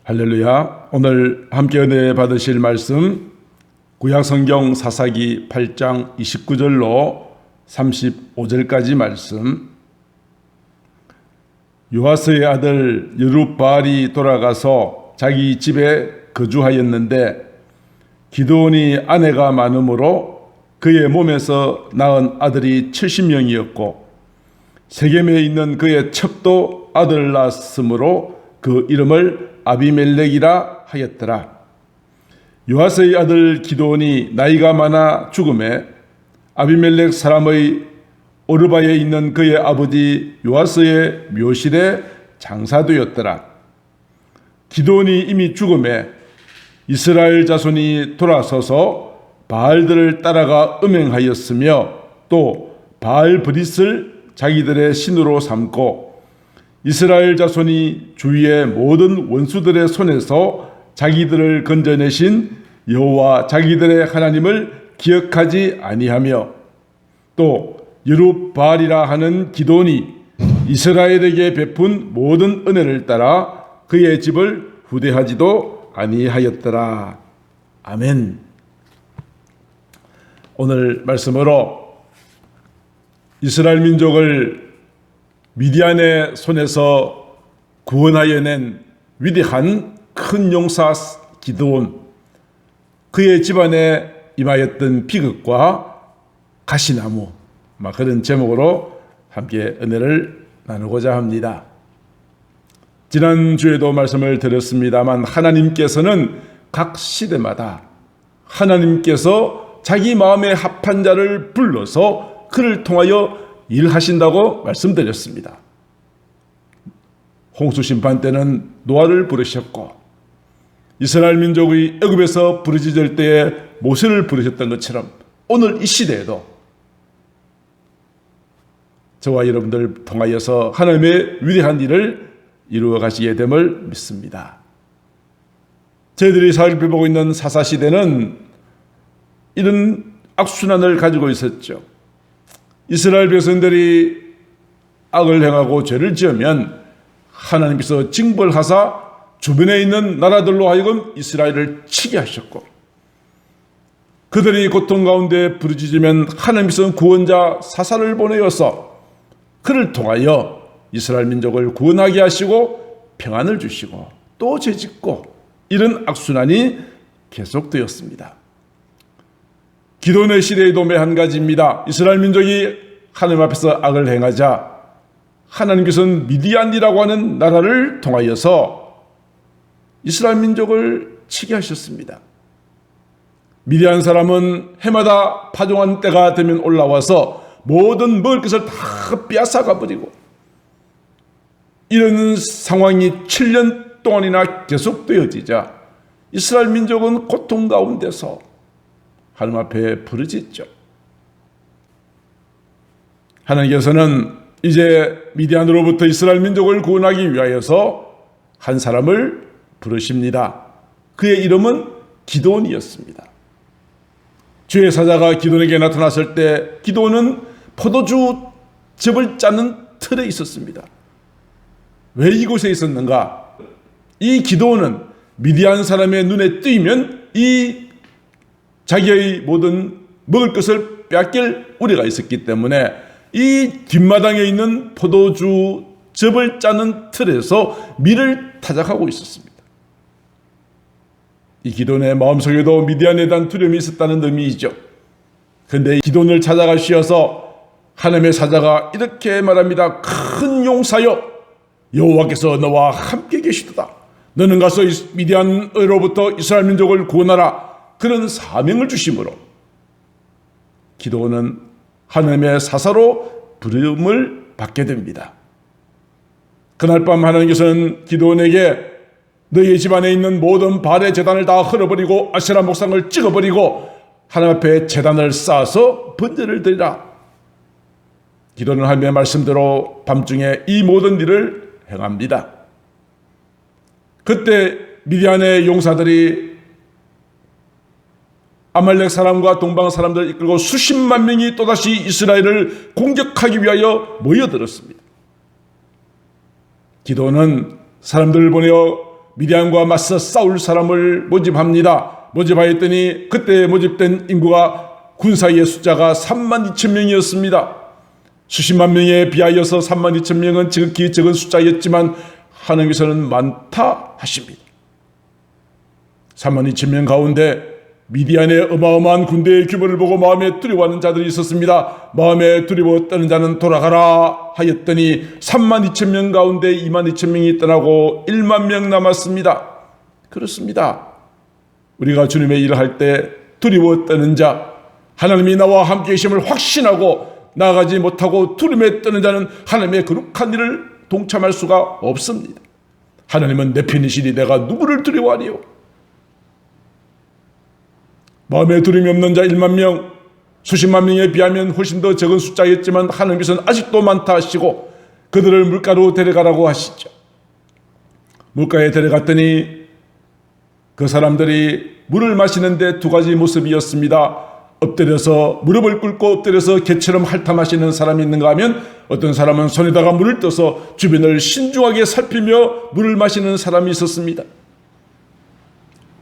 할렐루야. 오늘 함께 은혜 받으실 말씀 구약성경 사사기 8장 29절로 35절까지 말씀. 요아스의 아들 여룹바알이 돌아가서 자기 집에 거주하였는데 기드온이 아내가 많으므로 그의 몸에서 낳은 아들이 70명이었고 세겜에 있는 그의 첩도 아들을 낳았으므로 그 이름을 아비멜렉이라 하였더라. 요아스의 아들 기드온이 나이가 많아 죽음에 아비멜렉 사람의 오르바에 있는 그의 아버지 요아스의 묘실에 장사되었더라. 기드온이 이미 죽음에 이스라엘 자손이 돌아서서 바알들을 따라가 음행하였으며 또 바알 브릿을 자기들의 신으로 삼고 이스라엘 자손이 주위의 모든 원수들의 손에서 자기들을 건져내신 여호와 자기들의 하나님을 기억하지 아니하며 또 여룹바알이라 하는 기드온이 이스라엘에게 베푼 모든 은혜를 따라 그의 집을 후대하지도 아니하였더라. 아멘. 오늘 말씀으로 이스라엘 민족을 미디안의 손에서 구원하여 낸 위대한 큰 용사 기드온, 그의 집안에 임하였던 비극과 가시나무, 그런 제목으로 함께 은혜를 나누고자 합니다. 지난주에도 말씀을 드렸습니다만 하나님께서는 각 시대마다 하나님께서 자기 마음에 합한 자를 불러서 그를 통하여 일하신다고 말씀드렸습니다. 홍수 심판 때는 노아를 부르셨고 이스라엘 민족의 애굽에서 부르짖을 때에 모세를 부르셨던 것처럼 오늘 이 시대에도 저와 여러분들 통하여서 하나님의 위대한 일을 이루어 가시게 됨을 믿습니다. 저희들이 살펴보고 있는 사사시대는 이런 악순환을 가지고 있었죠. 이스라엘 백성들이 악을 행하고 죄를 지으면 하나님께서 징벌하사 주변에 있는 나라들로 하여금 이스라엘을 치게 하셨고 그들이 고통 가운데 부르짖으면 하나님께서 구원자 사사를 보내어서 그를 통하여 이스라엘 민족을 구원하게 하시고 평안을 주시고 또 죄짓고 이런 악순환이 계속되었습니다. 기드온의 시대에도 매 한 가지입니다. 이스라엘 민족이 하나님 앞에서 악을 행하자 하나님께서는 미디안이라고 하는 나라를 통하여서 이스라엘 민족을 치게 하셨습니다. 미디안 사람은 해마다 파종한 때가 되면 올라와서 모든 먹을 것을 다 빼앗아가 버리고 이런 상황이 7년 동안이나 계속되어지자 이스라엘 민족은 고통 가운데서 하나님 앞에 부르짖죠. 하나님께서는 이제 미디안으로부터 이스라엘 민족을 구원하기 위하여서 한 사람을 부르십니다. 그의 이름은 기드온이었습니다. 주의 사자가 기드온에게 나타났을 때 기드온은 포도주 즙을 짜는 틀에 있었습니다. 왜 이곳에 있었는가? 이 기드온은 미디안 사람의 눈에 띄면 이 자기의 모든 먹을 것을 빼앗길 우려가 있었기 때문에 이 뒷마당에 있는 포도주 즙을 짜는 틀에서 밀을 타작하고 있었습니다. 이 기드온의 마음속에도 미디안에 대한 두려움이 있었다는 의미이죠. 그런데 기드온을 찾아가시어서 하나님의 사자가 이렇게 말합니다. 큰 용사여, 여호와께서 너와 함께 계시도다. 너는 가서 미디안으로부터 이스라엘 민족을 구원하라. 그런 사명을 주심으로 기드온은 하나님의 사사로 부름을 받게 됩니다. 그날 밤 하나님께서는 기드온에게 너희 집안에 있는 모든 바알의 제단을 다 헐어버리고 아세라 목상을 찍어버리고 하나님 앞에 제단을 쌓아서 번제를 드리라. 기도는 하나님의 말씀대로 밤중에 이 모든 일을 행합니다. 그때 미디안의 용사들이 아말렉 사람과 동방 사람들을 이끌고 수십만 명이 또다시 이스라엘을 공격하기 위하여 모여들었습니다. 기도는 사람들을 보내어 미디안과 맞서 싸울 사람을 모집합니다. 모집하였더니 그때 모집된 인구가 군사의 숫자가 32,000명이었습니다. 수십만 명에 비하여서 32,000명은 지극히 적은 숫자였지만 하나님께서는 많다 하십니다. 32,000명 가운데 미디안의 어마어마한 군대의 규모를 보고 마음에 두려워하는 자들이 있었습니다. 마음에 두려워 떠는 자는 돌아가라 하였더니 32,000명 가운데 22,000명이 떠나고 1만 명 남았습니다. 그렇습니다. 우리가 주님의 일을 할 때 두려워 떠는 자, 하나님이 나와 함께 계심을 확신하고 나아가지 못하고 두려움에 떠는 자는 하나님의 거룩한 일을 동참할 수가 없습니다. 하나님은 내 편이시니 내가 누구를 두려워하리요? 마음에 두려움이 없는 자 1만 명, 수십만 명에 비하면 훨씬 더 적은 숫자였지만 하나님께서는 아직도 많다 하시고 그들을 물가로 데려가라고 하시죠. 물가에 데려갔더니 그 사람들이 물을 마시는데 두 가지 모습이었습니다. 엎드려서 무릎을 꿇고 엎드려서 개처럼 핥아마시는 사람이 있는가 하면 어떤 사람은 손에다가 물을 떠서 주변을 신중하게 살피며 물을 마시는 사람이 있었습니다.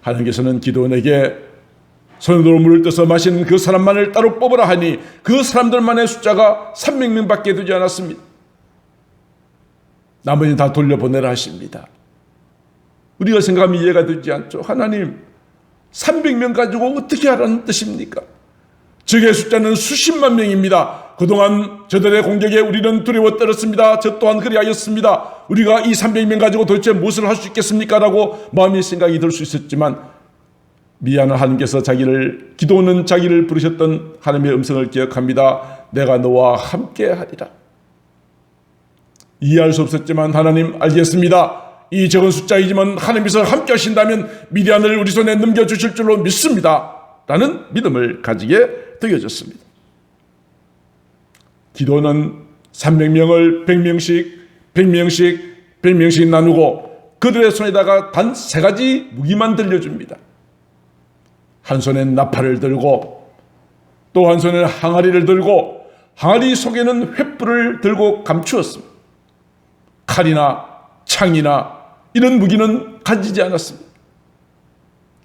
하나님께서는 기도원에게 손으로 물을 떠서 마시는 그 사람만을 따로 뽑으라 하니 그 사람들만의 숫자가 300명밖에 되지 않았습니다. 나머지 다 돌려보내라 하십니다. 우리가 생각하면 이해가 되지 않죠. 하나님 300명 가지고 어떻게 하라는 뜻입니까? 적의 숫자는 수십만 명입니다. 그동안 저들의 공격에 우리는 두려워 떨었습니다. 저 또한 그리하였습니다. 우리가 이 300명 가지고 도대체 무엇을 할 수 있겠습니까? 라고 마음의 생각이 들 수 있었지만 미디안은 하나님께서 기도는 자기를 부르셨던 하나님의 음성을 기억합니다. 내가 너와 함께 하리라. 이해할 수 없었지만 하나님 알겠습니다. 이 적은 숫자이지만 하나님께서 함께 하신다면 미디안을 우리 손에 넘겨주실 줄로 믿습니다. 라는 믿음을 가지게 되어졌습니다. 기도는 300명을 100명씩 나누고 그들의 손에다가 단 3가지 무기만 들려줍니다. 한 손엔 나팔을 들고 또 한 손에는 항아리를 들고 항아리 속에는 횃불을 들고 감추었습니다. 칼이나 창이나 이런 무기는 가지지 않았습니다.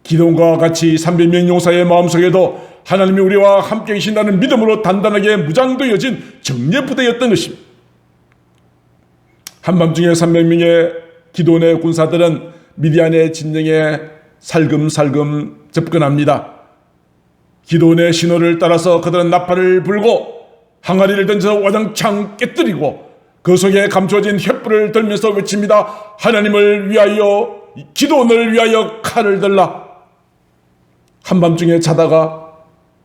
기도원과 같이 300명 용사의 마음속에도 하나님이 우리와 함께 계신다는 믿음으로 단단하게 무장되어진 정예부대였던 것입니다. 한밤중에 300명의 기도원의 군사들은 미디안의 진영에 살금살금 접근합니다. 기도원의 신호를 따라서 그들은 나팔을 불고 항아리를 던져서 와장창 깨뜨리고 그 속에 감춰진 횃불을 들면서 외칩니다. 하나님을 위하여, 기도원을 위하여 칼을 들라. 한밤중에 자다가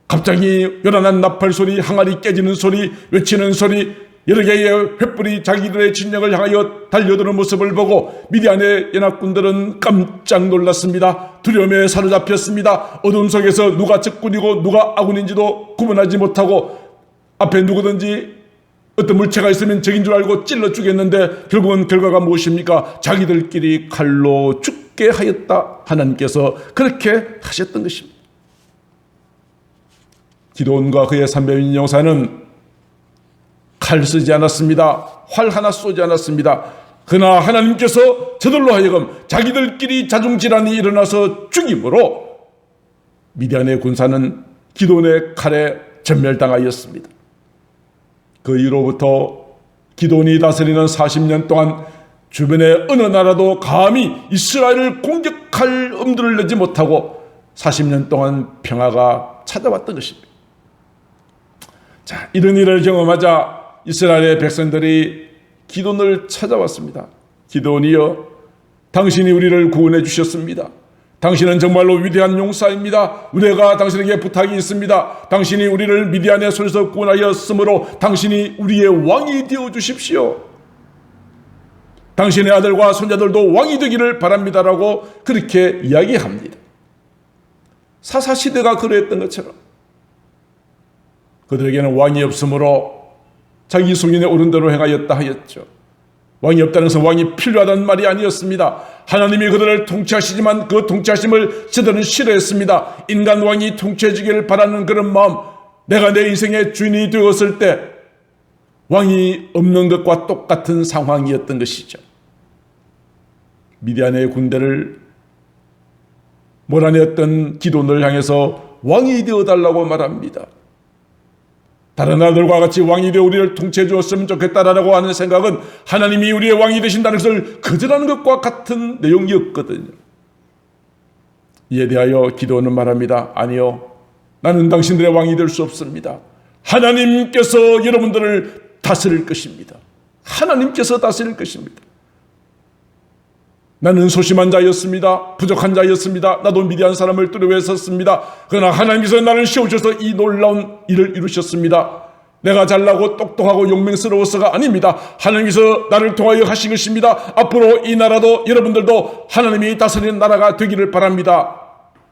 갑자기 요란한 나팔 소리, 항아리 깨지는 소리, 외치는 소리, 여러 개의 횃불이 자기들의 진영을 향하여 달려드는 모습을 보고 미디안의 연합군들은 깜짝 놀랐습니다. 두려움에 사로잡혔습니다. 어둠 속에서 누가 적군이고 누가 아군인지도 구분하지 못하고 앞에 누구든지 어떤 물체가 있으면 적인 줄 알고 찔러 죽였는데 결국은 결과가 무엇입니까? 자기들끼리 칼로 죽게 하였다. 하나님께서 그렇게 하셨던 것입니다. 기도원과 그의 300명 용사는 칼 쓰지 않았습니다. 활 하나 쏘지 않았습니다. 그러나 하나님께서 저들로 하여금 자기들끼리 자중질환이 일어나서 죽임으로 미디안의 군사는 기도원의 칼에 전멸당하였습니다. 그 이후로부터 기도원이 다스리는 40년 동안 주변의 어느 나라도 감히 이스라엘을 공격할 엄두를 내지 못하고 40년 동안 평화가 찾아왔던 것입니다. 자, 이런 일을 경험하자 이스라엘의 백성들이 기도원을 찾아왔습니다. 기도원이여, 당신이 우리를 구원해 주셨습니다. 당신은 정말로 위대한 용사입니다. 우리가 당신에게 부탁이 있습니다. 당신이 우리를 미디안의 손에서 구원하였으므로 당신이 우리의 왕이 되어 주십시오. 당신의 아들과 손자들도 왕이 되기를 바랍니다라고 그렇게 이야기합니다. 사사시대가 그랬던 것처럼 그들에게는 왕이 없으므로 자기 소견에 옳은 대로 행하였다 하였죠. 왕이 없다는 것은 왕이 필요하다는 말이 아니었습니다. 하나님이 그들을 통치하시지만 그 통치하심을 저들은 싫어했습니다. 인간 왕이 통치해주기를 바라는 그런 마음, 내가 내 인생의 주인이 되었을 때 왕이 없는 것과 똑같은 상황이었던 것이죠. 미디안의 군대를 몰아내었던 기돈을 향해서 왕이 되어달라고 말합니다. 다른 나라들과 같이 왕이 되어 우리를 통치해 주었으면 좋겠다라고 하는 생각은 하나님이 우리의 왕이 되신다는 것을 거절하는 것과 같은 내용이었거든요. 이에 대하여 기도는 말합니다. 아니요, 나는 당신들의 왕이 될 수 없습니다. 하나님께서 여러분들을 다스릴 것입니다. 하나님께서 다스릴 것입니다. 나는 소심한 자였습니다. 부족한 자였습니다. 나도 미디안 사람을 두려워했었습니다. 그러나 하나님께서 나를 세우셔서 이 놀라운 일을 이루셨습니다. 내가 잘나고 똑똑하고 용맹스러워서가 아닙니다. 하나님께서 나를 통하여 하신 것입니다. 앞으로 이 나라도 여러분들도 하나님이 다스리는 나라가 되기를 바랍니다.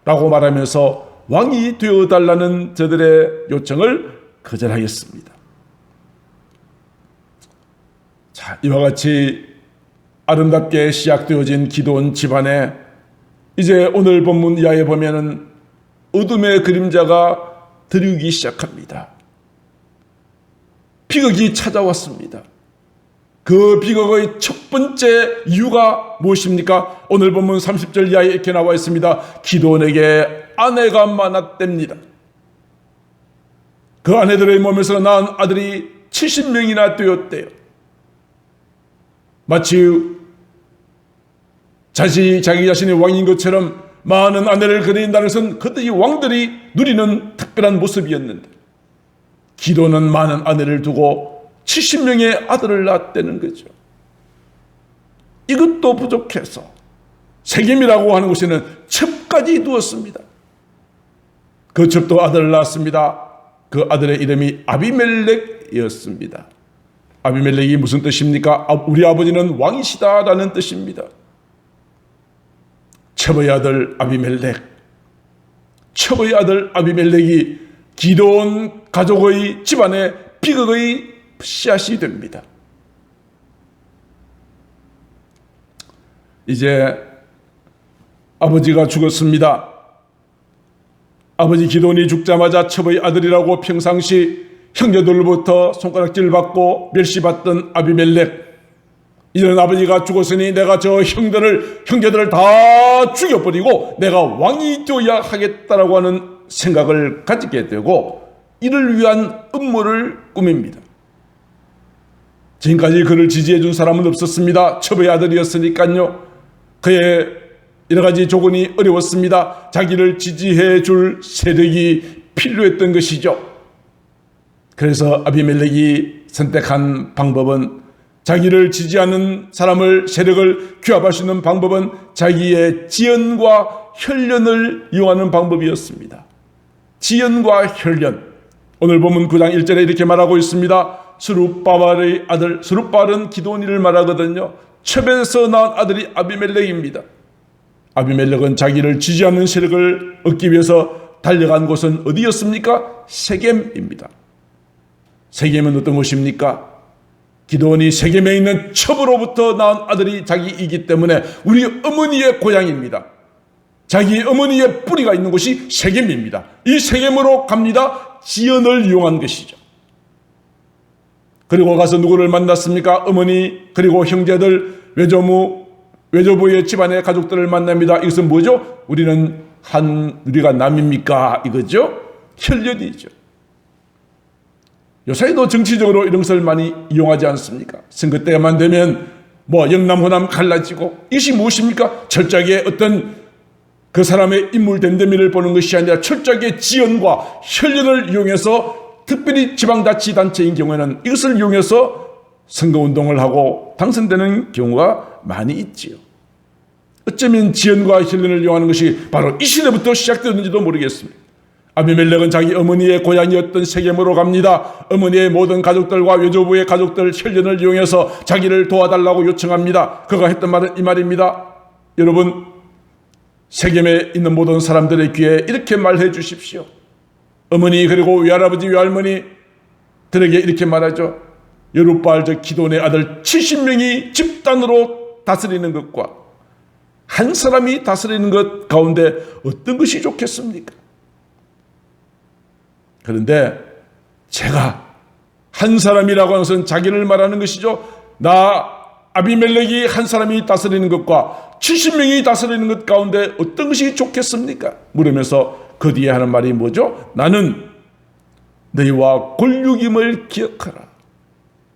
라고 말하면서 왕이 되어달라는 저들의 요청을 거절하였습니다. 자, 이와 같이 아름답게 시작되어진 기도원 집안에 이제 오늘 본문 이하에 보면은 어둠의 그림자가 드리우기 시작합니다. 비극이 찾아왔습니다. 그 비극의 첫 번째 이유가 무엇입니까? 오늘 본문 30절 이하에 이렇게 나와 있습니다. 기도원에게 아내가 많았답니다. 그 아내들의 몸에서 낳은 아들이 70명이나 되었대요. 마치 자기 자신이 왕인 것처럼 많은 아내를 거느린다는 것은 그때 왕들이 누리는 특별한 모습이었는데 기도는 많은 아내를 두고 70명의 아들을 낳았다는 거죠. 이것도 부족해서 세겜이라고 하는 곳에는 첩까지 두었습니다. 그 첩도 아들을 낳았습니다. 그 아들의 이름이 아비멜렉이었습니다. 아비멜렉이 무슨 뜻입니까? 우리 아버지는 왕이시다라는 뜻입니다. 첩의 아들 아비멜렉, 첩의 아들 아비멜렉이 기도원 가족의 집안의 비극의 씨앗이 됩니다. 이제 아버지가 죽었습니다. 아버지 기도원이 죽자마자 첩의 아들이라고 평상시 형제들로부터 손가락질 받고 멸시받던 아비멜렉, 이제는 아버지가 죽었으니 내가 저 형제들을 다 죽여버리고 내가 왕이 되어야 하겠다라고 하는 생각을 가지게 되고 이를 위한 음모를 꾸밉니다. 지금까지 그를 지지해 준 사람은 없었습니다. 첩의 아들이었으니까요. 그의 여러 가지 조건이 어려웠습니다. 자기를 지지해 줄 세력이 필요했던 것이죠. 그래서 아비멜렉이 선택한 방법은 자기를 지지하는 사람을, 세력을 규합할 수 있는 방법은 자기의 지연과 혈련을 이용하는 방법이었습니다. 지연과 혈련. 오늘 보면 9장 1절에 이렇게 말하고 있습니다. 스룹바발의 아들, 스룹바발은 기도원이를 말하거든요. 첩에서 낳은 아들이 아비멜렉입니다. 아비멜렉은 자기를 지지하는 세력을 얻기 위해서 달려간 곳은 어디였습니까? 세겜입니다. 세겜은 어떤 곳입니까? 기도원이 세겜에 있는 첩으로부터 낳은 아들이 자기이기 때문에 우리 어머니의 고향입니다. 자기 어머니의 뿌리가 있는 곳이 세겜입니다. 이 세겜으로 갑니다. 지연을 이용한 것이죠. 그리고 가서 누구를 만났습니까? 어머니 그리고 형제들, 외조부의 집안의 가족들을 만납니다. 이것은 뭐죠? 우리가 남입니까? 이거죠? 혈연이죠. 요새도 정치적으로 이런 것을 많이 이용하지 않습니까? 선거 때만 되면 영남 호남 갈라지고, 이것이 무엇입니까? 철저하게 어떤 그 사람의 인물 됨됨이를 보는 것이 아니라 철저하게 지연과 혈연을 이용해서, 특별히 지방자치단체인 경우에는 이것을 이용해서 선거운동을 하고 당선되는 경우가 많이 있지요. 어쩌면 지연과 혈연을 이용하는 것이 바로 이 시대부터 시작되었는지도 모르겠습니다. 아비멜렉은 자기 어머니의 고향이었던 세겜으로 갑니다. 어머니의 모든 가족들과 외조부의 가족들 혈연을 이용해서 자기를 도와달라고 요청합니다. 그가 했던 말은 이 말입니다. 여러분, 세겜에 있는 모든 사람들의 귀에 이렇게 말해 주십시오. 어머니 그리고 외할아버지 외할머니들에게 이렇게 말하죠. 여룻바알 저 기돈의 아들 70명이 집단으로 다스리는 것과 한 사람이 다스리는 것 가운데 어떤 것이 좋겠습니까? 그런데 제가 한 사람이라고 하는 것은 자기를 말하는 것이죠. 나 아비멜렉이 한 사람이 다스리는 것과 70명이 다스리는 것 가운데 어떤 것이 좋겠습니까? 물으면서 그 뒤에 하는 말이 뭐죠? 나는 너희와 골육임을 기억하라.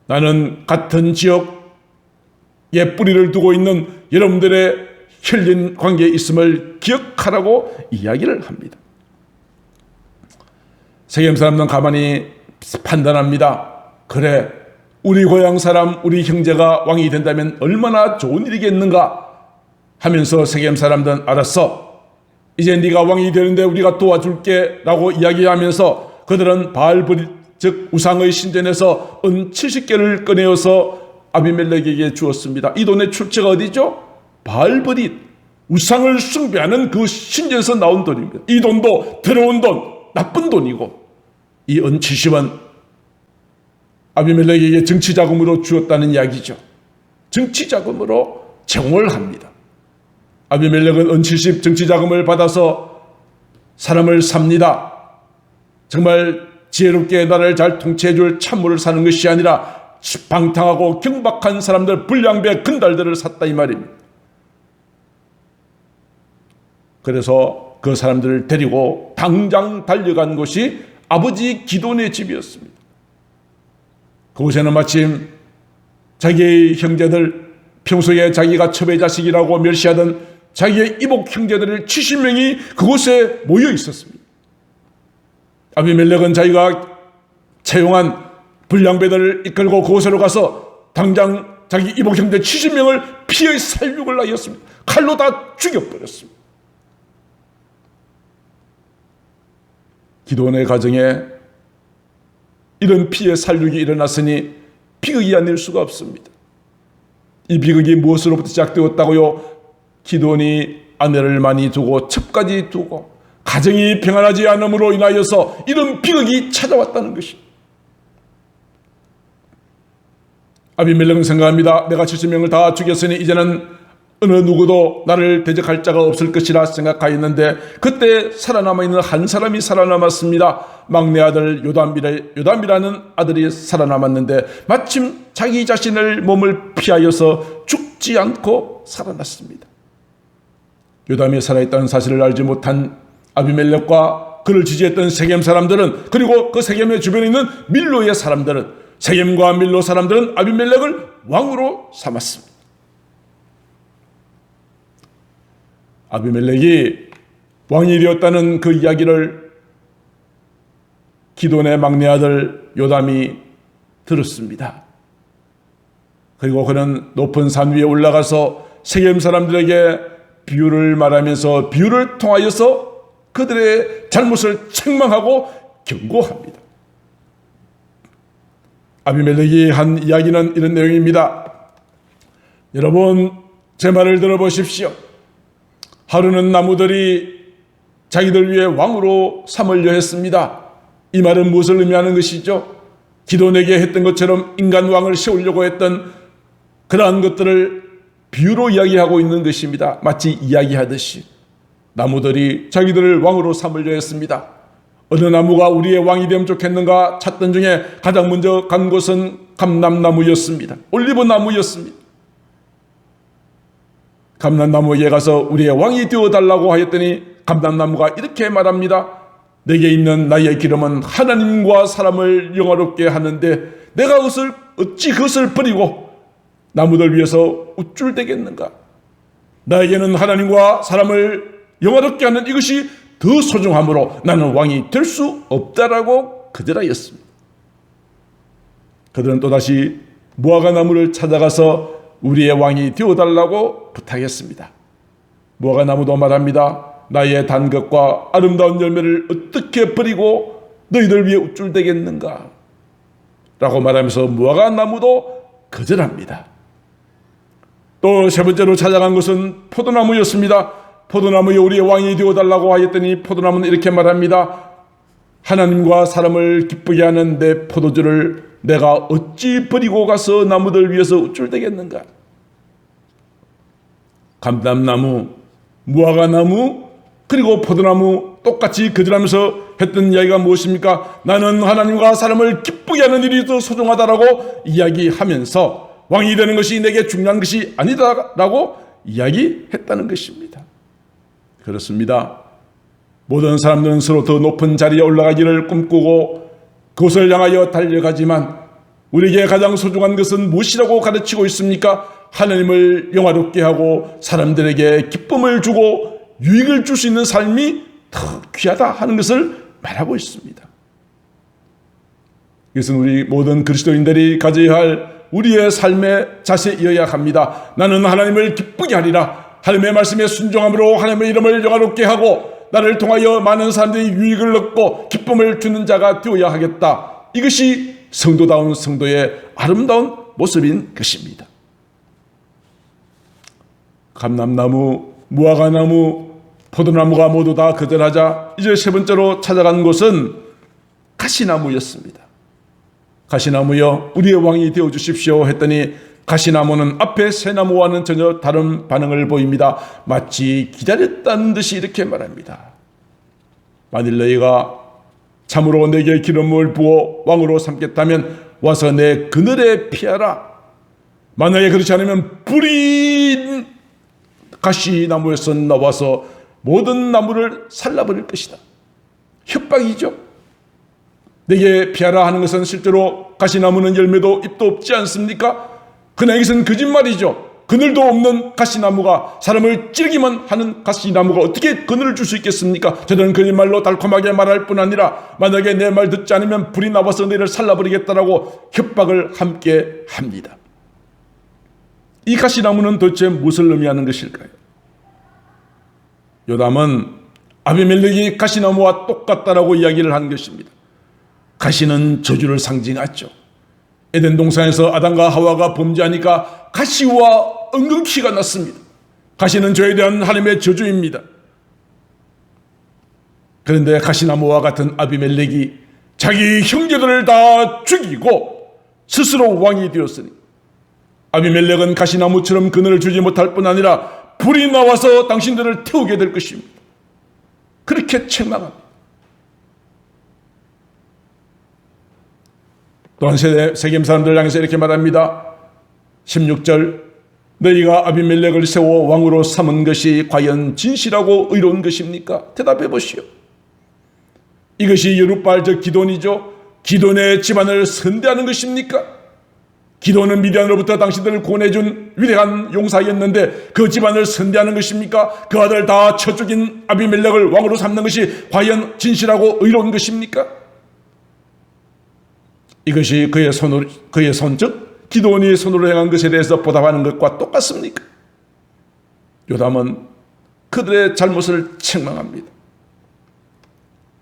나는 같은 지역에 뿌리를 두고 있는 여러분들의 혈연 관계에 있음을 기억하라고 이야기를 합니다. 세겜 사람들은 가만히 판단합니다. 그래, 우리 고향 사람, 우리 형제가 왕이 된다면 얼마나 좋은 일이겠는가 하면서 세겜 사람들은 알았어, 이제 네가 왕이 되는데 우리가 도와줄게 라고 이야기하면서 그들은 바알브릿, 즉 우상의 신전에서 은 70개를 꺼내어서 아비멜렉에게 주었습니다. 이 돈의 출처가 어디죠? 바알브릿, 우상을 숭배하는 그 신전에서 나온 돈입니다. 이 돈도 더러운 돈, 나쁜 돈이고, 이 은 70은 아비멜렉에게 정치자금으로 주었다는 이야기죠. 정치자금으로 제공을 합니다. 아비멜렉은 은 70 정치자금을 받아서 사람을 삽니다. 정말 지혜롭게 나라를 잘 통치해줄 참모를 사는 것이 아니라 방탕하고 경박한 사람들, 불량배 근달들을 샀다 이 말입니다. 그래서 그 사람들을 데리고 당장 달려간 곳이 아버지 기돈의 집이었습니다. 그곳에는 마침 자기의 형제들, 평소에 자기가 첩의 자식이라고 멸시하던 자기의 이복 형제들을 70명이 그곳에 모여 있었습니다. 아비멜렉은 자기가 채용한 불량배들을 이끌고 그곳으로 가서 당장 자기 이복 형제 70명을 피해 살육을 하였습니다. 칼로 다 죽여버렸습니다. 기도원의 가정에 이런 피해 살육이 일어났으니 비극이 아닐 수가 없습니다. 이 비극이 무엇으로부터 시작되었다고요? 기도원이 아내를 많이 두고 첩까지 두고 가정이 평안하지 않음으로 인하여서 이런 비극이 찾아왔다는 것입니다. 아비멜렉은 생각합니다. 내가 70명을 다 죽였으니 이제는 어느 누구도 나를 대적할 자가 없을 것이라 생각하였는데 그때 살아남아있는 한 사람이 살아남았습니다. 막내 아들 요담이라는 아들이 살아남았는데 마침 자기 자신을 몸을 피하여서 죽지 않고 살아났습니다. 요담이 살아있다는 사실을 알지 못한 아비멜렉과 그를 지지했던 세겜 사람들은, 그리고 그 세겜의 주변에 있는 밀로의 사람들은, 세겜과 밀로 사람들은 아비멜렉을 왕으로 삼았습니다. 아비멜렉이 왕이 되었다는 그 이야기를 기돈의 막내 아들 요담이 들었습니다. 그리고 그는 높은 산 위에 올라가서 세겜 사람들에게 비유를 말하면서 비유를 통하여서 그들의 잘못을 책망하고 경고합니다. 아비멜렉이 한 이야기는 이런 내용입니다. 여러분, 제 말을 들어보십시오. 하루는 나무들이 자기들 위해 왕으로 삼으려 했습니다. 이 말은 무엇을 의미하는 것이죠? 기돈에게 했던 것처럼 인간 왕을 세우려고 했던 그러한 것들을 비유로 이야기하고 있는 것입니다. 마치 이야기하듯이 나무들이 자기들을 왕으로 삼으려 했습니다. 어느 나무가 우리의 왕이 되면 좋겠는가 찾던 중에 가장 먼저 간 곳은 감람나무였습니다. 올리브나무였습니다. 감람나무에 가서 우리의 왕이 되어달라고 하였더니 감람나무가 이렇게 말합니다. 내게 있는 나의 기름은 하나님과 사람을 영화롭게 하는데 내가 어찌 그것을 버리고 나무들 위해서 우쭐대겠는가? 나에게는 하나님과 사람을 영화롭게 하는 이것이 더 소중하므로 나는 왕이 될 수 없다라고 거절하였습니다. 그들은 또다시 무화과 나무를 찾아가서 우리의 왕이 되어달라고 부탁했습니다. 무화과 나무도 말합니다. 나의 단 것과 아름다운 열매를 어떻게 버리고 너희들 위해 우쭐대겠는가? 라고 말하면서 무화과 나무도 거절합니다. 또 세 번째로 찾아간 것은 포도나무였습니다. 포도나무에 우리의 왕이 되어달라고 하였더니 포도나무는 이렇게 말합니다. 하나님과 사람을 기쁘게 하는 내 포도주를 내가 어찌 버리고 가서 나무들 위해서 우쭐대겠는가? 감람나무, 무화과나무, 그리고 포도나무 똑같이 거절하면서 했던 이야기가 무엇입니까? 나는 하나님과 사람을 기쁘게 하는 일이 더 소중하다라고 이야기하면서 왕이 되는 것이 내게 중요한 것이 아니다라고 이야기했다는 것입니다. 그렇습니다. 모든 사람들은 서로 더 높은 자리에 올라가기를 꿈꾸고 그것을 향하여 달려가지만 우리에게 가장 소중한 것은 무엇이라고 가르치고 있습니까? 하나님을 영화롭게 하고 사람들에게 기쁨을 주고 유익을 줄 수 있는 삶이 더 귀하다 하는 것을 말하고 있습니다. 이것은 우리 모든 그리스도인들이 가져야 할 우리의 삶의 자세이어야 합니다. 나는 하나님을 기쁘게 하리라. 하나님의 말씀에 순종함으로 하나님의 이름을 영화롭게 하고 나를 통하여 많은 사람들이 유익을 얻고 기쁨을 주는 자가 되어야 하겠다. 이것이 성도다운 성도의 아름다운 모습인 것입니다. 감람나무, 무화과나무, 포도나무가 모두 다 거절하자 이제 세 번째로 찾아간 곳은 가시나무였습니다. 가시나무여 우리의 왕이 되어주십시오 했더니 가시나무는 앞에 새 나무와는 전혀 다른 반응을 보입니다. 마치 기다렸다는 듯이 이렇게 말합니다. 만일 너희가 참으로 내게 기름을 부어 왕으로 삼겠다면 와서 내 그늘에 피하라. 만약에 그렇지 않으면 불이 가시나무에서 나와서 모든 나무를 살라버릴 것이다. 협박이죠. 내게 피하라 하는 것은 실제로 가시나무는 열매도 잎도 없지 않습니까? 그러나 이것은 거짓말이죠. 그늘도 없는 가시나무가 사람을 찌르기만 하는 가시나무가 어떻게 그늘을 줄 수 있겠습니까? 저들은 거짓말로 달콤하게 말할 뿐 아니라 만약에 내 말 듣지 않으면 불이 나와서 너희를 살라버리겠다라고 협박을 함께 합니다. 이 가시나무는 도대체 무엇을 의미하는 것일까요? 요담은 아비멜렉이 가시나무와 똑같다라고 이야기를 한 것입니다. 가시는 저주를 상징하죠. 에덴 동산에서 아담과 하와가 범죄하니까 가시와 엉겅퀴가 났습니다. 가시는 저에 대한 하나님의 저주입니다. 그런데 가시나무와 같은 아비멜렉이 자기 형제들을 다 죽이고 스스로 왕이 되었으니 아비멜렉은 가시나무처럼 그늘을 주지 못할 뿐 아니라 불이 나와서 당신들을 태우게 될 것입니다. 그렇게 책망합니다. 또한 세겜 사람들 향해서 이렇게 말합니다. 16절 너희가 아비멜렉을 세워 왕으로 삼은 것이 과연 진실하고 의로운 것입니까? 대답해 보시오. 이것이 여룻바알 즉 기돈이죠. 기돈의 집안을 선대하는 것입니까? 기돈은 미디안으로부터 당신들을 구원해준 위대한 용사였는데 그 집안을 선대하는 것입니까? 그 아들 다 쳐 죽인 아비멜렉을 왕으로 삼는 것이 과연 진실하고 의로운 것입니까? 이것이 그의 손, 즉 기도원이 손으로 행한 것에 대해서 보답하는 것과 똑같습니까? 요담은 그들의 잘못을 책망합니다.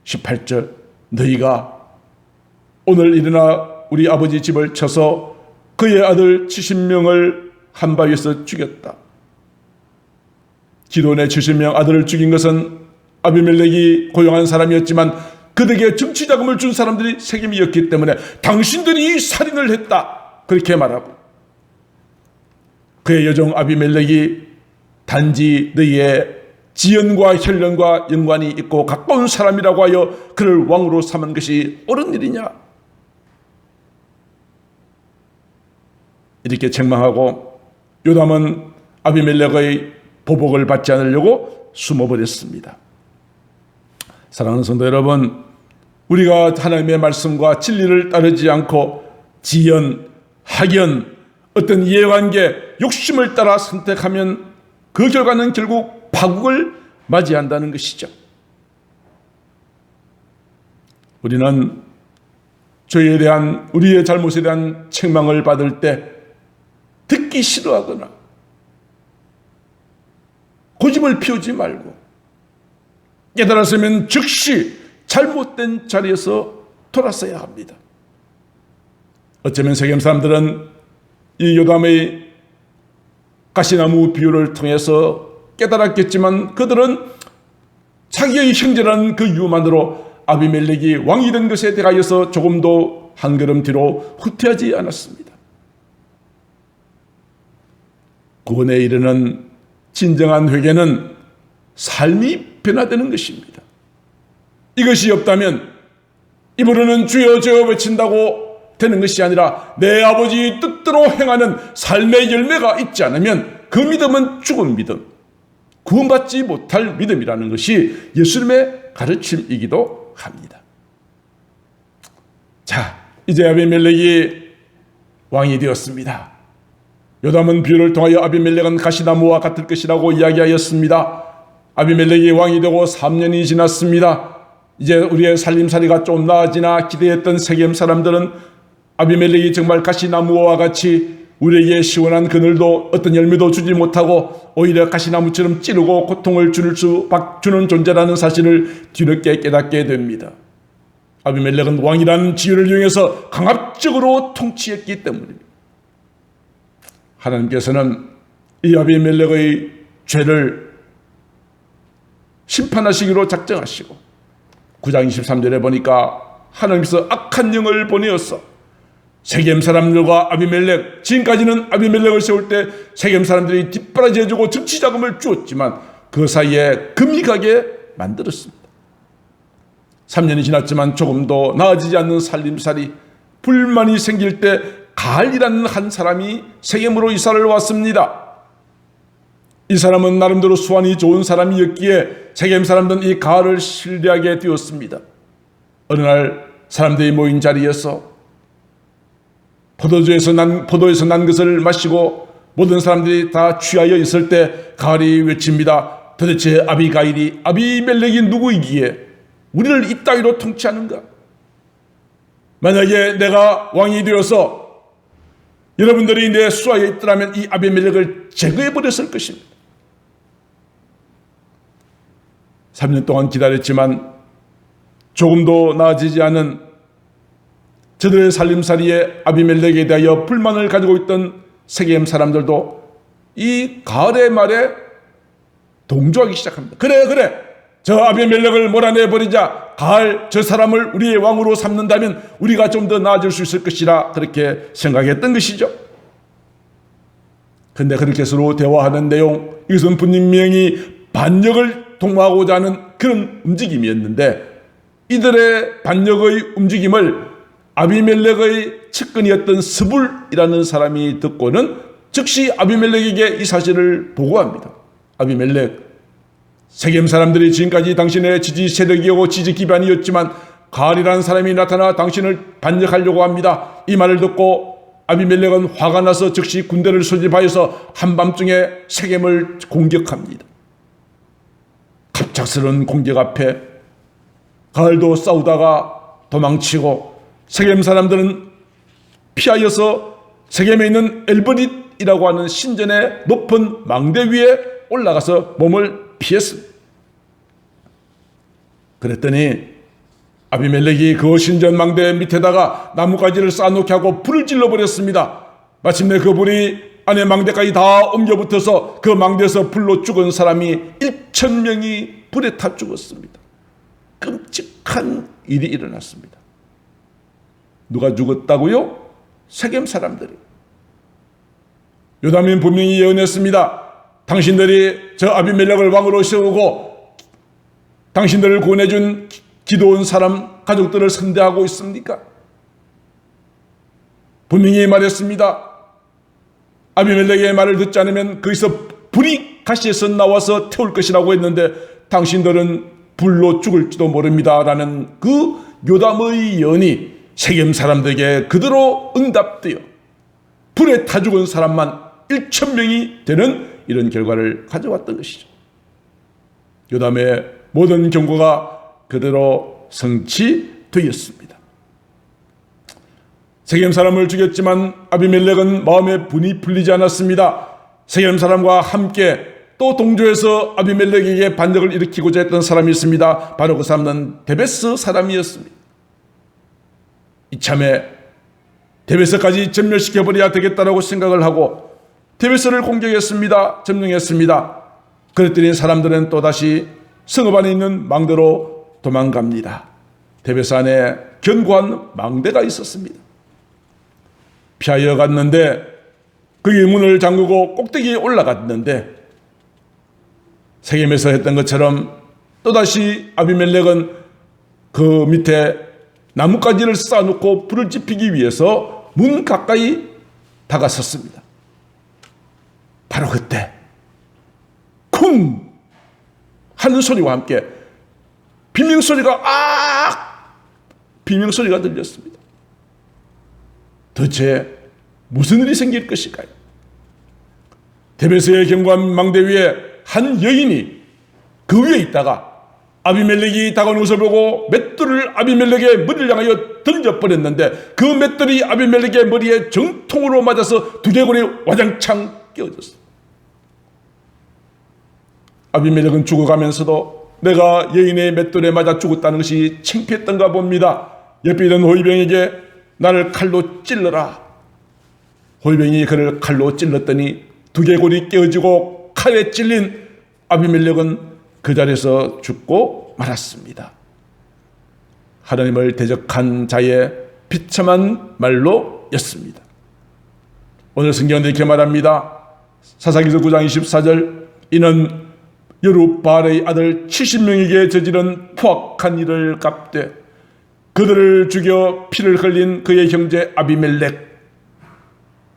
18절 너희가 오늘 일어나 우리 아버지 집을 쳐서 그의 아들 70명을 한 바위에서 죽였다. 기돈의 70명 아들을 죽인 것은 아비멜렉이 고용한 사람이었지만 그들에게 정치자금을 준 사람들이 세겜이었기 때문에 당신들이 살인을 했다. 그렇게 말하고 그의 여종 아비멜렉이 단지 너희의 지연과 혈연과 연관이 있고 가까운 사람이라고 하여 그를 왕으로 삼은 것이 옳은 일이냐? 이렇게 책망하고 요담은 아비멜렉의 보복을 받지 않으려고 숨어버렸습니다. 사랑하는 성도 여러분, 우리가 하나님의 말씀과 진리를 따르지 않고 지연, 학연, 어떤 이해관계, 욕심을 따라 선택하면 그 결과는 결국 파국을 맞이한다는 것이죠. 우리는 죄에 대한 우리의 잘못에 대한 책망을 받을 때 듣기 싫어하거나 고집을 피우지 말고 깨달았으면 즉시 잘못된 자리에서 돌아서야 합니다. 어쩌면 세겜 사람들은 이 요담의 가시나무 비유를 통해서 깨달았겠지만 그들은 자기의 형제라는 그 이유만으로 아비멜렉이 왕이 된 것에 대하여서 조금도 한 걸음 뒤로 후퇴하지 않았습니다. 구원에 이르는 진정한 회개는 삶이 변화되는 것입니다. 이것이 없다면 입으로는 주여 주여 외친다고 되는 것이 아니라 내 아버지 뜻대로 행하는 삶의 열매가 있지 않으면 그 믿음은 죽은 믿음, 구원받지 못할 믿음이라는 것이 예수님의 가르침이기도 합니다. 자, 이제 아비멜렉이 왕이 되었습니다. 요담은 비유를 통하여 아비멜렉은 가시나무와 같을 것이라고 이야기하였습니다. 아비멜렉이 왕이 되고 3년이 지났습니다. 이제 우리의 살림살이가 좀 나아지나 기대했던 세겜 사람들은 아비멜렉이 정말 가시나무와 같이 우리에게 시원한 그늘도 어떤 열매도 주지 못하고 오히려 가시나무처럼 찌르고 고통을 주는 존재라는 사실을 뒤늦게 깨닫게 됩니다. 아비멜렉은 왕이라는 지위를 이용해서 강압적으로 통치했기 때문입니다. 하나님께서는 이 아비멜렉의 죄를 심판하시기로 작정하시고 9장 23절에 보니까 하나님께서 악한 영을 보내었어 세겜 사람들과 아비멜렉, 지금까지는 아비멜렉을 세울 때 세겜 사람들이 뒷바라지해주고 정치자금을 주었지만 그 사이에 금이 가게 만들었습니다. 3년이 지났지만 조금도 나아지지 않는 살림살이, 불만이 생길 때 가알이라는 한 사람이 세겜으로 이사를 왔습니다. 이 사람은 나름대로 수완이 좋은 사람이었기에 세겜 사람들은 이 가알을 신뢰하게 되었습니다. 어느 날 사람들이 모인 자리에서 포도에서 난 것을 마시고 모든 사람들이 다 취하여 있을 때 가알이 외칩니다. 도대체 아비멜렉이 누구이기에 우리를 이따위로 통치하는가? 만약에 내가 왕이 되어서 여러분들이 내 수하에 있더라면 이 아비멜렉을 제거해버렸을 것입니다. 3년 동안 기다렸지만 조금도 나아지지 않은 저들의 살림살이에 아비멜렉에 대하여 불만을 가지고 있던 세겜 사람들도 이 가알의 말에 동조하기 시작합니다. 그래 저 아비멜렉을 몰아내버리자. 가알 저 사람을 우리의 왕으로 삼는다면 우리가 좀 더 나아질 수 있을 것이라 그렇게 생각했던 것이죠. 그런데 그렇게 서로 대화하는 내용, 이것은 분명히 반역을 도모하고자 하는 그런 움직임이었는데 이들의 반역의 움직임을 아비멜렉의 측근이었던 스불이라는 사람이 듣고는 즉시 아비멜렉에게 이 사실을 보고합니다. 아비멜렉, 세겜 사람들이 지금까지 당신의 지지 세력이고 지지 기반이었지만 가알이라는 사람이 나타나 당신을 반역하려고 합니다. 이 말을 듣고 아비멜렉은 화가 나서 즉시 군대를 소집하여서 한밤중에 세겜을 공격합니다. 갑작스러운 공격 앞에 가알도 싸우다가 도망치고 세겜 사람들은 피하여서 세겜에 있는 엘브릿이라고 하는 신전의 높은 망대 위에 올라가서 몸을 피했습니다. 그랬더니 아비멜렉이 그 신전 망대 밑에다가 나뭇가지를 쌓아놓게 하고 불을 질러버렸습니다. 마침내 그 불이 안에 망대까지 다 옮겨붙어서 그 망대에서 불로 죽은 사람이 1,000명이 불에 타 죽었습니다. 끔찍한 일이 일어났습니다. 누가 죽었다고요? 세겜 사람들이. 요담은 분명히 예언했습니다. 당신들이 저 아비멜렉을 왕으로 세우고 당신들을 구원해준 기도원 사람 가족들을 선대하고 있습니까? 분명히 말했습니다. 아비멜렉의 말을 듣지 않으면 거기서 불이 가시에서 나와서 태울 것이라고 했는데 당신들은 불로 죽을지도 모릅니다 라는 그 요담의 예언이 세겜 사람들에게 그대로 응답되어 불에 타 죽은 사람만 1,000명이 되는 이런 결과를 가져왔던 것이죠. 요담의 모든 경고가 그대로 성취되었습니다. 세겜 사람을 죽였지만 아비멜렉은 마음의 분이 풀리지 않았습니다. 세겜 사람과 함께 또 동조해서 아비멜렉에게 반역을 일으키고자 했던 사람이 있습니다. 바로 그 사람은 데베스 사람이었습니다. 이참에 데베스까지 전멸시켜버려야 되겠다라고 생각을 하고 데베스를 공격했습니다. 점령했습니다. 그랬더니 사람들은 또다시 성읍 안에 있는 망대로 도망갑니다. 데베스 안에 견고한 망대가 있었습니다. 피하여 갔는데 거기 문을 잠그고 꼭대기에 올라갔는데 세겜에서 했던 것처럼 또다시 아비멜렉은 그 밑에 나뭇가지를 쌓아놓고 불을 지피기 위해서 문 가까이 다가섰습니다. 바로 그때 쿵 하는 소리와 함께 비명소리가 비명소리가 들렸습니다. 도대체 무슨 일이 생길 것일까요? 데베스의 경관 망대 위에 한 여인이 그 위에 있다가 아비멜렉이 다가오는 것을 보고 맷돌을 아비멜렉의 머리를 향하여 던져버렸는데 그 맷돌이 아비멜렉의 머리에 정통으로 맞아서 두개골이 와장창 깨어졌습니다. 아비멜렉은 죽어가면서도 내가 여인의 맷돌에 맞아 죽었다는 것이 창피했던가 봅니다. 옆에 있는 호위병에게 나를 칼로 찔러라. 호위병이 그를 칼로 찔렀더니 두개골이 깨어지고 칼에 찔린 아비멜렉은 그 자리에서 죽고 말았습니다. 하나님을 대적한 자의 비참한 말로였습니다. 오늘 성경은 이렇게 말합니다. 사사기서 9장 24절 이는 여룻바알의 아들 70명에게 저지른 포악한 일을 갚되 그들을 죽여 피를 흘린 그의 형제 아비멜렉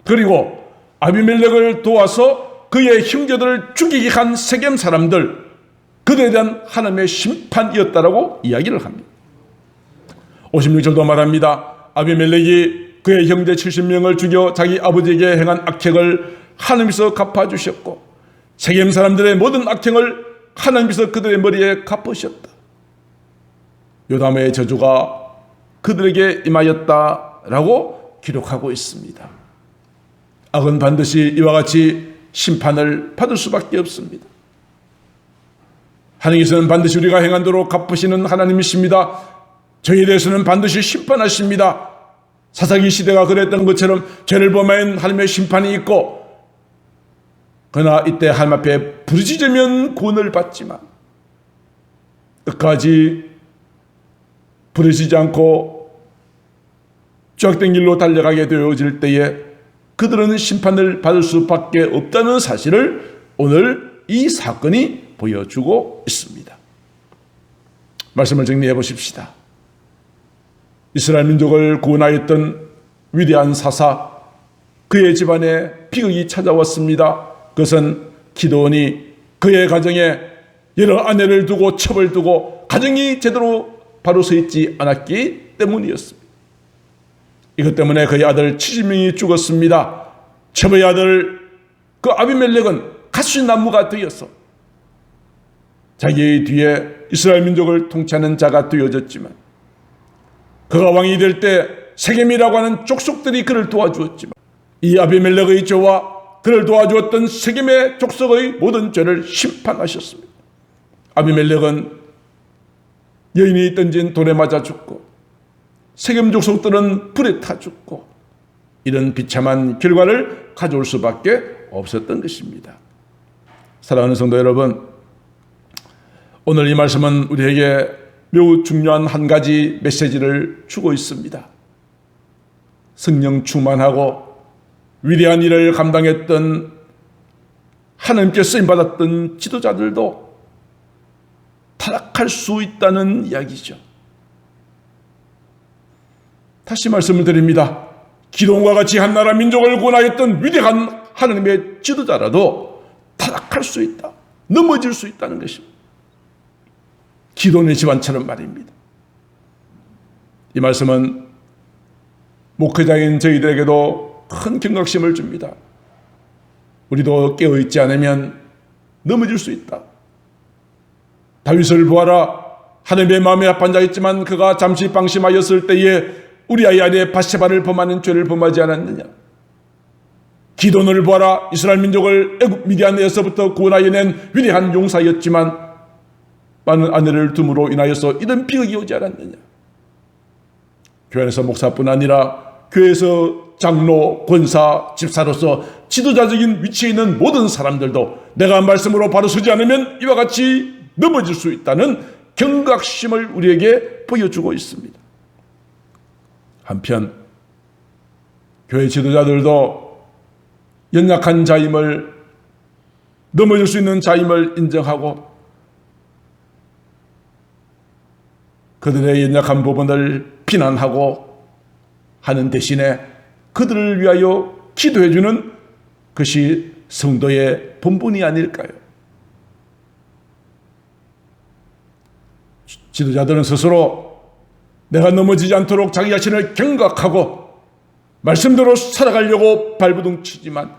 그리고 아비멜렉을 도와서 그의 형제들을 죽이게 한 세겜 사람들 그들에 대한 하나님의 심판이었다라고 이야기를 합니다. 56절도 말합니다. 아비멜렉이 그의 형제 70명을 죽여 자기 아버지에게 행한 악행을 하나님께서 갚아주셨고 세겜 사람들의 모든 악행을 하나님께서 그들의 머리에 갚으셨다. 요담의 저주가 그들에게 임하였다라고 기록하고 있습니다. 악은 반드시 이와 같이 심판을 받을 수밖에 없습니다. 하나님께서는 반드시 우리가 행한 대로 갚으시는 하나님이십니다. 저희에 대해서는 반드시 심판하십니다. 사사기 시대가 그랬던 것처럼 죄를 범한 하나님의 심판이 있고 그러나 이때 하나님 앞에 부르짖으면 구원을 받지만 끝까지 부르짖지 않고 죄악된 길로 달려가게 되어질 때에 그들은 심판을 받을 수밖에 없다는 사실을 오늘 이 사건이 보여주고 있습니다. 말씀을 정리해 보십시다. 이스라엘 민족을 구원하였던 위대한 사사 그의 집안에 비극이 찾아왔습니다. 그것은 기드온이 그의 가정에 여러 아내를 두고 첩을 두고 가정이 제대로 바로 서 있지 않았기 때문이었습니다. 이것 때문에 그의 아들 70명이 죽었습니다. 첩의 아들 그 아비멜렉은 가시나무가 되어서 자기의 뒤에 이스라엘 민족을 통치하는 자가 되어졌지만 그가 왕이 될 때 세겜이라고 하는 족속들이 그를 도와주었지만 이 아비멜렉의 죄와 그를 도와주었던 세겜의 족속의 모든 죄를 심판하셨습니다. 아비멜렉은 여인이 던진 돌에 맞아 죽고 세겜 족속들은 불에 타 죽고 이런 비참한 결과를 가져올 수밖에 없었던 것입니다. 사랑하는 성도 여러분, 오늘 이 말씀은 우리에게 매우 중요한 한 가지 메시지를 주고 있습니다. 성령 충만하고 위대한 일을 감당했던 하나님께 쓰임받았던 지도자들도 타락할 수 있다는 이야기죠. 다시 말씀을 드립니다. 기드온과 같이 한 나라 민족을 구원하였던 위대한 하나님의 지도자라도 타락할 수 있다. 넘어질 수 있다는 것입니다. 기드온의 집안처럼 말입니다. 이 말씀은 목회자인 저희들에게도 큰 경각심을 줍니다. 우리도 깨어있지 않으면 넘어질 수 있다. 다윗을 보아라. 하나님의 마음에 합한 자였지만 그가 잠시 방심하였을 때에 우리아의 아내 바세바를 범하는 죄를 범하지 않았느냐. 기드온을 보아라. 이스라엘 민족을 애굽 미디안에서부터 구원하여 낸 위대한 용사였지만 많은 아내를 둠으로 인하여서 이런 비극이 오지 않았느냐. 교회 안에서 목사뿐 아니라 교회에서 장로, 권사, 집사로서 지도자적인 위치에 있는 모든 사람들도 내가 말씀으로 바로 서지 않으면 이와 같이 넘어질 수 있다는 경각심을 우리에게 보여주고 있습니다. 한편 교회 지도자들도 연약한 자임을, 넘어질 수 있는 자임을 인정하고 그들의 연약한 부분을 비난하고 하는 대신에 그들을 위하여 기도해 주는 것이 성도의 본분이 아닐까요? 지도자들은 스스로 내가 넘어지지 않도록 자기 자신을 경각하고 말씀대로 살아가려고 발버둥치지만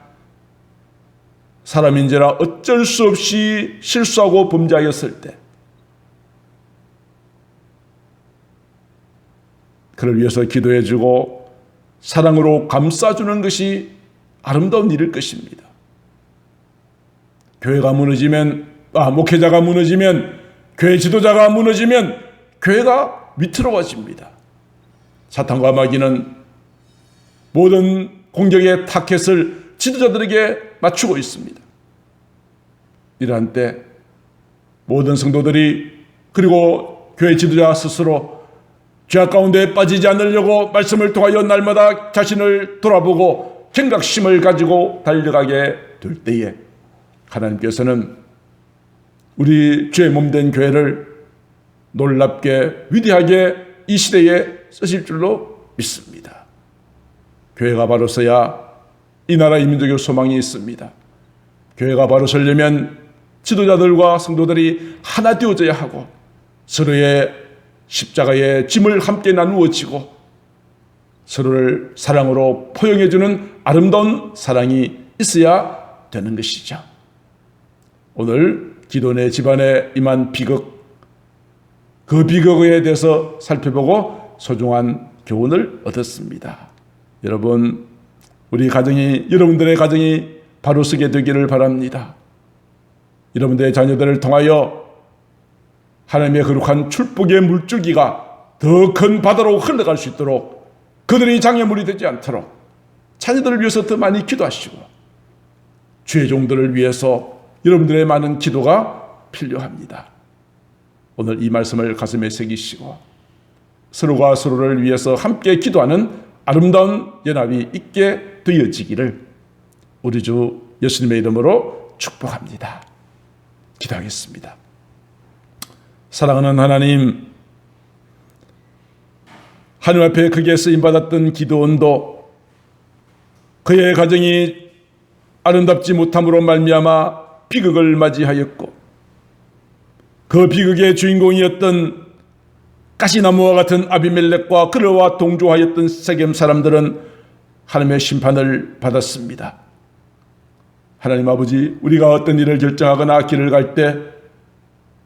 사람인지라 어쩔 수 없이 실수하고 범죄하였을 때 그를 위해서 기도해주고 사랑으로 감싸주는 것이 아름다운 일일 것입니다. 교회가 무너지면, 목회자가 무너지면, 교회 지도자가 무너지면 교회가 위태로워집니다. 사탄과 마귀는 모든 공격의 타켓을 지도자들에게 맞추고 있습니다. 이러한 때 모든 성도들이 그리고 교회 지도자 스스로 죄악 가운데 빠지지 않으려고 말씀을 통하여 날마다 자신을 돌아보고 경각심을 가지고 달려가게 될 때에 하나님께서는 우리 죄의 몸된 교회를 놀랍게 위대하게 이 시대에 쓰실 줄로 믿습니다. 교회가 바로 서야 이 나라 이 민족의 소망이 있습니다. 교회가 바로 서려면 지도자들과 성도들이 하나 되어져야 하고 서로의 십자가의 짐을 함께 나누어 지고 서로를 사랑으로 포용해주는 아름다운 사랑이 있어야 되는 것이죠. 오늘 기도네 집안에 임한 비극, 그 비극에 대해서 살펴보고 소중한 교훈을 얻었습니다. 여러분, 여러분들의 가정이 바로 서게 되기를 바랍니다. 여러분들의 자녀들을 통하여 하나님의 거룩한 축복의 물줄기가 더 큰 바다로 흘러갈 수 있도록 그들이 장애물이 되지 않도록 자녀들을 위해서 더 많이 기도하시고 주의 종들을 위해서 여러분들의 많은 기도가 필요합니다. 오늘 이 말씀을 가슴에 새기시고 서로가 서로를 위해서 함께 기도하는 아름다운 연합이 있게 되어지기를 우리 주 예수님의 이름으로 축복합니다. 기도하겠습니다. 사랑하는 하나님, 하늘 앞에 크게 쓰임받았던 기도원도 그의 가정이 아름답지 못함으로 말미암아 비극을 맞이하였고 그 비극의 주인공이었던 가시나무와 같은 아비멜렉과 그와 동조하였던 세겜 사람들은 하나님의 심판을 받았습니다. 하나님 아버지, 우리가 어떤 일을 결정하거나 길을 갈 때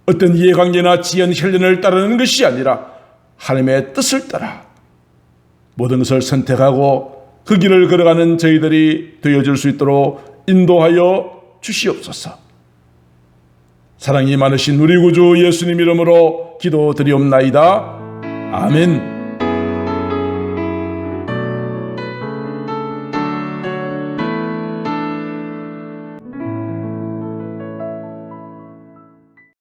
어떤 이해관계나 지연 혈연을 따르는 것이 아니라 하나님의 뜻을 따라 모든 것을 선택하고 그 길을 걸어가는 저희들이 되어줄 수 있도록 인도하여 주시옵소서. 사랑이 많으신 우리 구주 예수님 이름으로 기도드리옵나이다. 아멘.